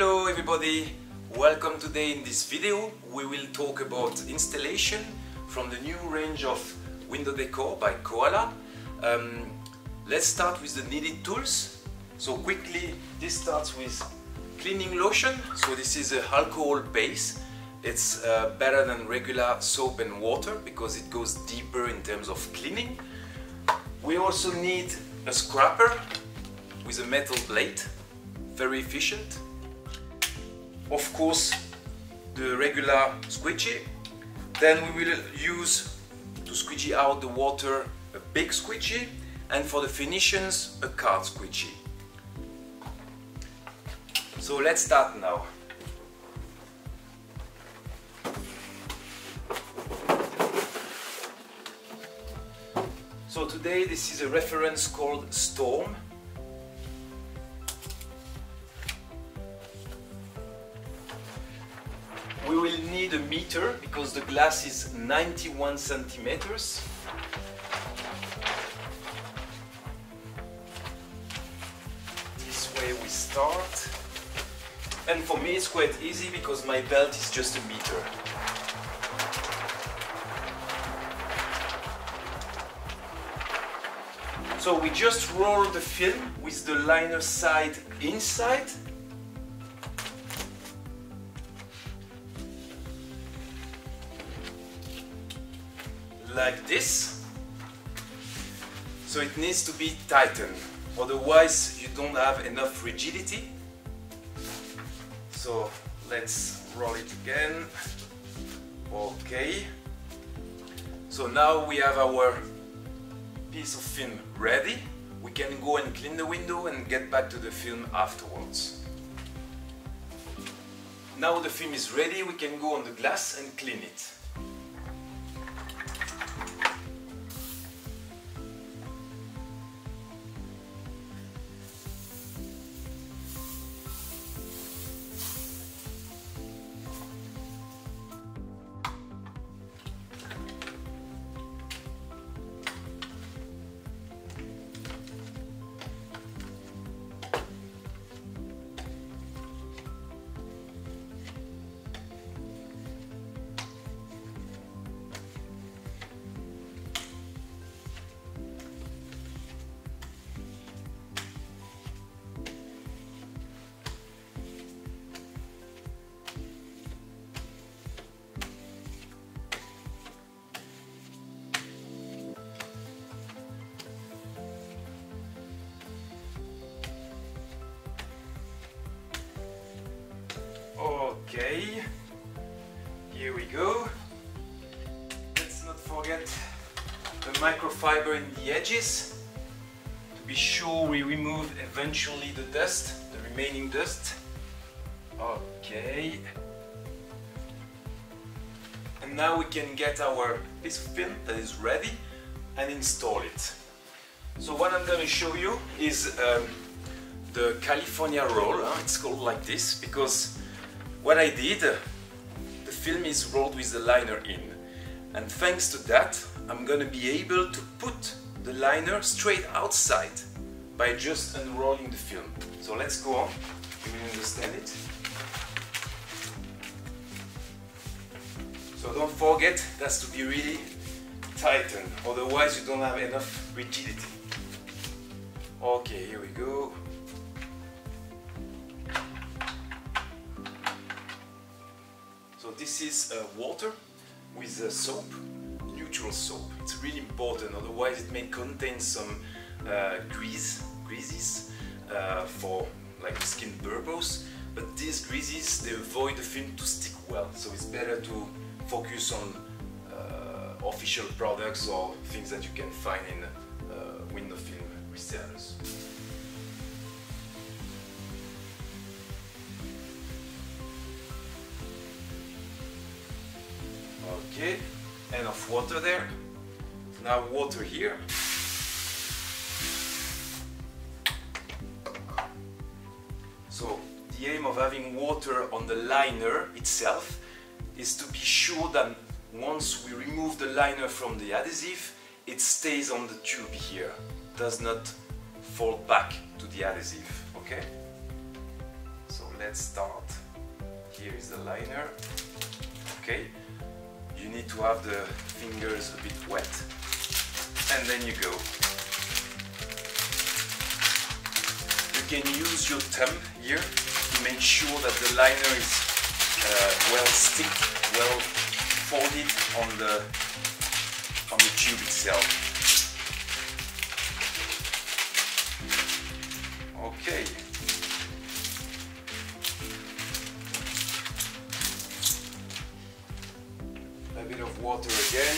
Hello everybody, welcome. Today in this video we will talk about installation from the new range of window decor by Coala. Let's start with the needed tools. So quickly, this starts with cleaning lotion. So this is a alcohol base. It's better than regular soap and water because it goes deeper in terms of cleaning. We also need a scraper with a metal blade, very efficient. Of course, the regular squeegee. Then we will use, to squeegee out the water, a big squeegee, and for the finishes, a card squeegee. So let's start now. So today this is a reference called Storm. We will need a meter because the glass is 91 centimeters. This way we start. And for me it's quite easy because my belt is just a meter. So we just roll the film with the liner side inside. Like this. So it needs to be tightened, otherwise you don't have enough rigidity. So let's roll it again. Okay. So now we have our piece of film ready. We can go and clean the window and get back to the film afterwards. Now the film is ready, we can go on the glass and clean it. Okay, here we go. Let's not forget the microfiber in the edges to be sure we remove eventually the dust, the remaining dust. Okay. And now we can get our piece of film that is ready and install it. So what I'm going to show you is the California roll. It's called like this because what I did, the film is rolled with the liner in, and thanks to that I'm gonna be able to put the liner straight outside by just unrolling the film. So let's go on, you will understand it. So don't forget, it has to be really tightened, otherwise you don't have enough rigidity. Okay, here we go. So this is water with soap, neutral soap. It's really important, otherwise it may contain some greases for like skin purpose. But these greases, they avoid the film to stick well. So it's better to focus on official products or things that you can find in window film resellers. Okay, enough water there. Now water here. So the aim of having water on the liner itself is to be sure that once we remove the liner from the adhesive, it stays on the tube here, does not fall back to the adhesive, okay? So let's start. Here is the liner. Okay, you need to have the fingers a bit wet, and then you go. You can use your thumb here to make sure that the liner is well stick, well folded on the tube itself. Okay. A bit of water again,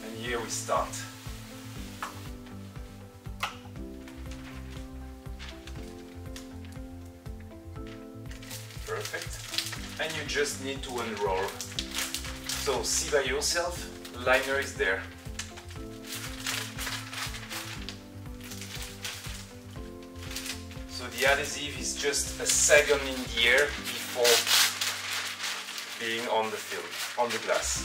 and here we start. Perfect. And you just need to unroll. So see by yourself, the liner is there. So the adhesive is just a second in the air before being on the film, on the glass.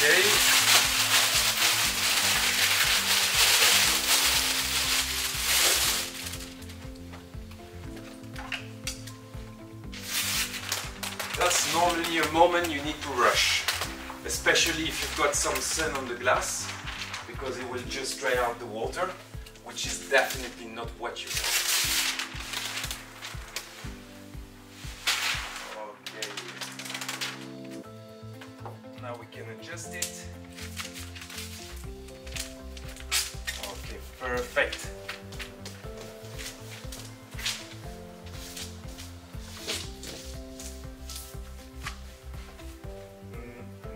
Okay. That's normally a moment you need to rush, especially if you've got some sun on the glass, because it will just dry out the water, which is definitely not what you want. Okay. Now we can adjust it. Okay, perfect.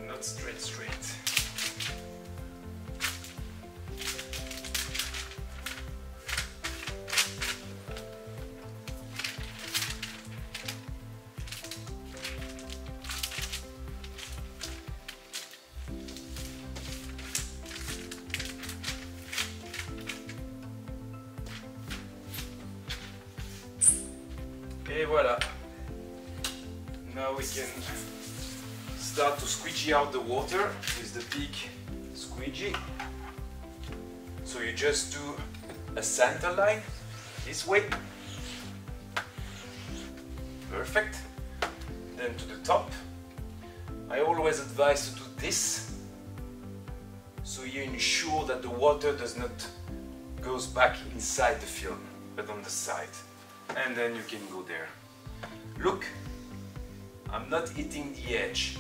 Not straight. Et voilà. Now we can start to squeegee out the water with the big squeegee. So you just do a center line this way. Perfect. Then to the top. I always advise to do this, so you ensure that the water does not goes back inside the film, but on the side. And then you can go there. Look, I'm not hitting the edge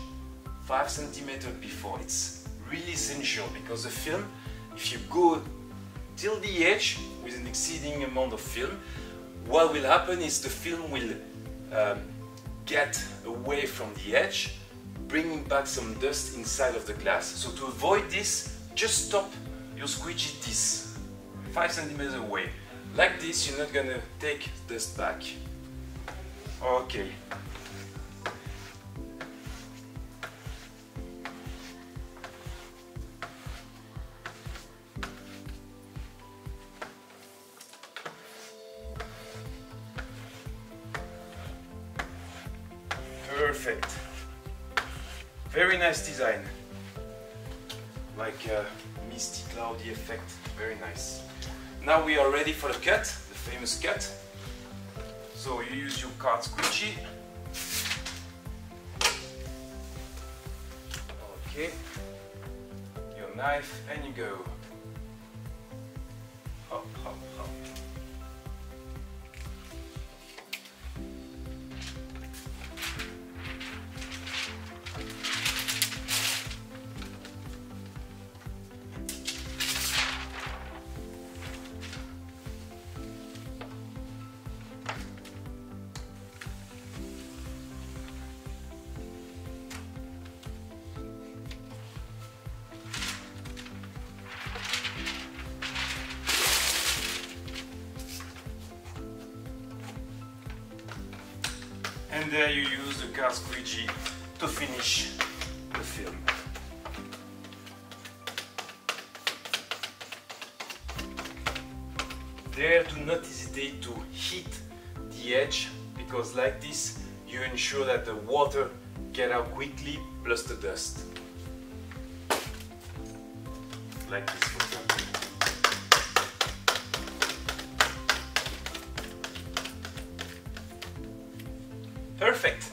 5 centimeters before. It's really essential, because the film, if you go till the edge with an exceeding amount of film, what will happen is the film will get away from the edge, bringing back some dust inside of the glass. So to avoid this, just stop your squeegee this 5 centimeters away. Like this, you're not gonna take dust back. Okay. Perfect. Very nice design. Like a misty, cloudy effect. Very nice. Now we are ready for the cut, the famous cut. So you use your card squeegee. Okay. Your knife, and you go. Hop, hop, hop. And there you use the card squeegee to finish the film. there, do not hesitate to heat the edge, because like this you ensure that the water get out quickly, plus the dust. Like this, for example. Perfect.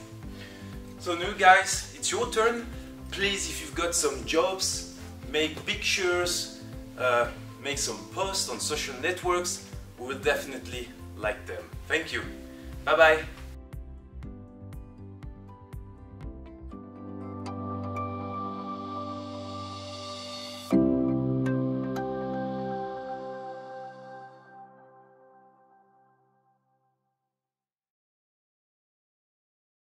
So now guys, it's your turn. Please, if you've got some jobs, make pictures, make some posts on social networks. We will definitely like them. Thank you. Bye bye.